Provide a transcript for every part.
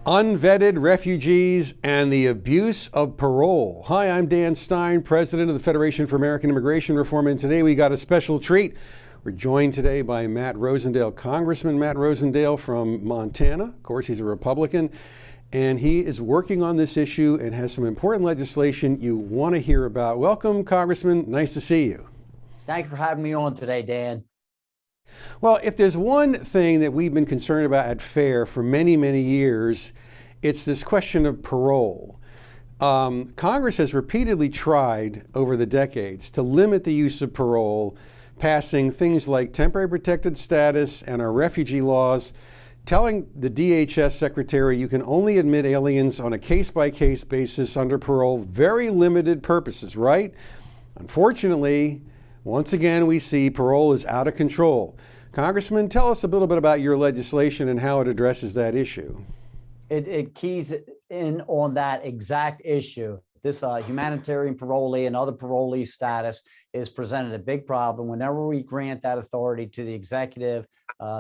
Unvetted refugees and the abuse of parole. Hi, I'm Dan Stein, president of the Federation for American Immigration Reform, and today we got a special treat. We're joined today by Matt Rosendale, Congressman Matt Rosendale from Montana. Of course, he's a Republican, and he is working on this issue and has some important legislation you want to hear about. Welcome, Congressman. Nice to see you. Thank you for having me on today, Dan. Well, if there's one thing that we've been concerned about at FAIR for many, many years, it's this question of parole. Congress has repeatedly tried over the decades to limit the use of parole, passing things like temporary protected status and our refugee laws, telling the DHS secretary you can only admit aliens on a case-by-case basis under parole, very limited purposes, right? Unfortunately, once again, we see parole is out of control. Congressman, tell us a little bit about your legislation and how it addresses that issue. It keys in on that exact issue. This humanitarian parolee and other parolee status is presented a big problem whenever we grant that authority to the executive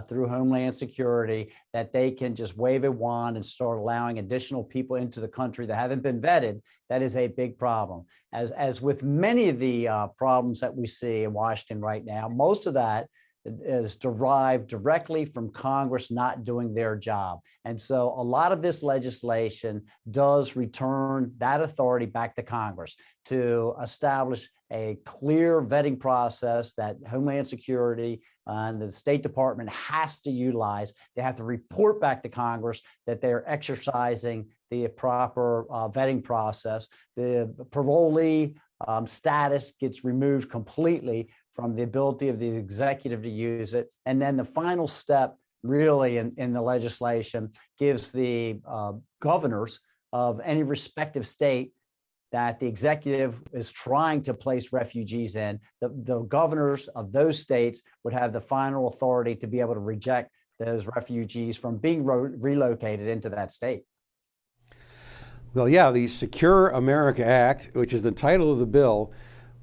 through Homeland Security, that they can just wave a wand and start allowing additional people into the country that haven't been vetted. That is a big problem. As with many of the problems that we see in Washington right now, most of that is derived directly from Congress not doing their job. And so a lot of this legislation does return that authority back to Congress to establish a clear vetting process that Homeland Security and the State Department has to utilize. They have to report back to Congress that they're exercising the proper vetting process. The parolee status gets removed completely from the ability of the executive to use it. And then the final step really in the legislation gives the governors of any respective state that the executive is trying to place refugees in, the governors of those states would have the final authority to be able to reject those refugees from being relocated into that state. Well, yeah, the Secure America Act, which is the title of the bill,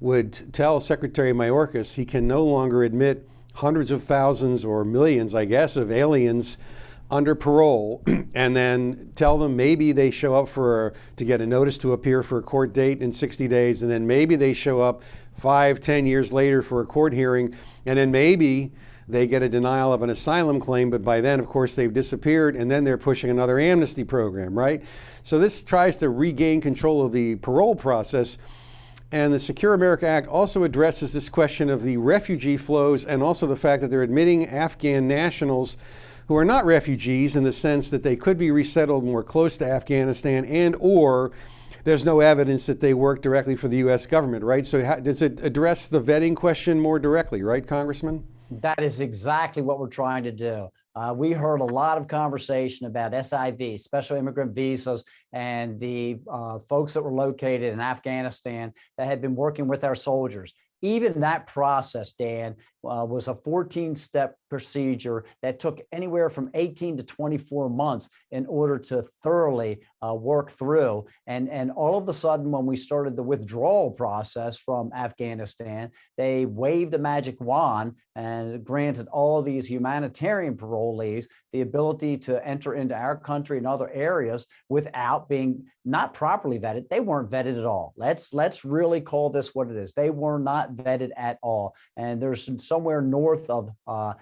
would tell Secretary Mayorkas he can no longer admit hundreds of thousands or millions, I guess, of aliens under parole, and then tell them maybe they show up to get a notice to appear for a court date in 60 days, and then maybe they show up 5-10 years later for a court hearing, and then maybe they get a denial of an asylum claim, but by then, of course, they've disappeared, and then they're pushing another amnesty program, right? So this tries to regain control of the parole process. And the Secure America Act also addresses this question of the refugee flows and also the fact that they're admitting Afghan nationals who are not refugees in the sense that they could be resettled more close to Afghanistan and or there's no evidence that they work directly for the U.S. government, right? So does it address the vetting question more directly, right, Congressman? That is exactly what we're trying to do. We heard a lot of conversation about SIV, special immigrant visas, and the folks that were located in Afghanistan that had been working with our soldiers. Even that process, Dan, was a 14-step procedure that took anywhere from 18 to 24 months in order to thoroughly work through. And all of a sudden, when we started the withdrawal process from Afghanistan, they waved a magic wand and granted all these humanitarian parolees the ability to enter into our country and other areas without being not properly vetted. They weren't vetted at all. Let's really call this what it is. They were not vetted at all. And there's somewhere north of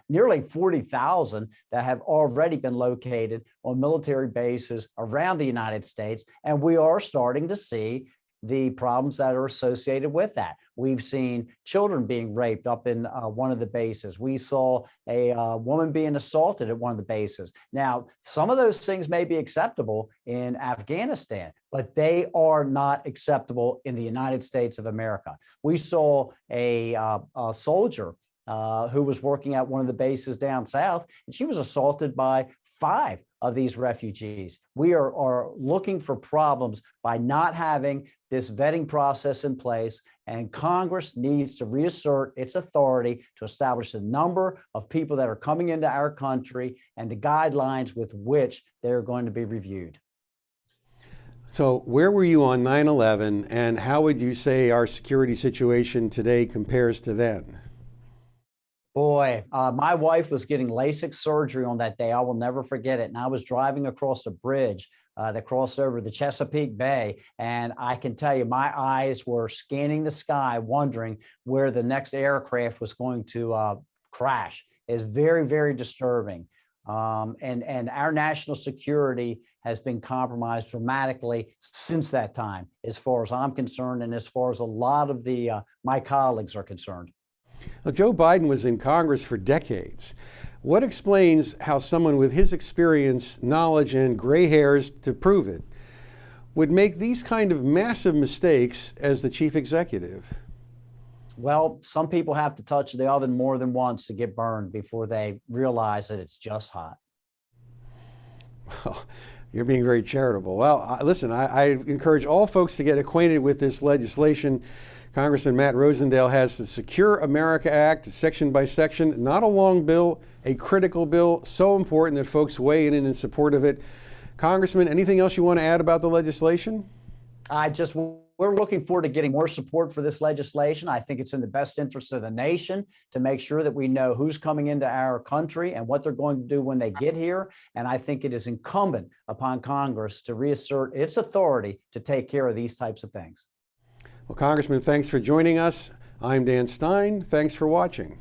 nearly 40,000 that have already been located on military bases around the United States. And we are starting to see the problems that are associated with that. We've seen children being raped up in one of the bases. We saw a woman being assaulted at one of the bases. Now, some of those things may be acceptable in Afghanistan, but they are not acceptable in the United States of America. We saw a soldier who was working at one of the bases down south, and she was assaulted by 5 of these refugees. We are looking for problems by not having this vetting process in place, and Congress needs to reassert its authority to establish the number of people that are coming into our country and the guidelines with which they're going to be reviewed. So where were you on 9/11, and how would you say our security situation today compares to then? Boy, my wife was getting LASIK surgery on that day. I will never forget it. And I was driving across a bridge that crossed over the Chesapeake Bay. And I can tell you, my eyes were scanning the sky, wondering where the next aircraft was going to crash. It's very, very disturbing. And our national security has been compromised dramatically since that time, as far as I'm concerned, and as far as a lot of the my colleagues are concerned. Well, Joe Biden was in Congress for decades. What explains how someone with his experience, knowledge, and gray hairs to prove it would make these kind of massive mistakes as the chief executive? Well, some people have to touch the oven more than once to get burned before they realize that it's just hot. Well, you're being very charitable. Well, listen, I encourage all folks to get acquainted with this legislation. Congressman Matt Rosendale has the Secure America Act, section by section, not a long bill, a critical bill, so important that folks weigh in support of it. Congressman, anything else you want to add about the legislation? We're looking forward to getting more support for this legislation. I think it's in the best interest of the nation to make sure that we know who's coming into our country and what they're going to do when they get here. And I think it is incumbent upon Congress to reassert its authority to take care of these types of things. Well, Congressman, thanks for joining us. I'm Dan Stein. Thanks for watching.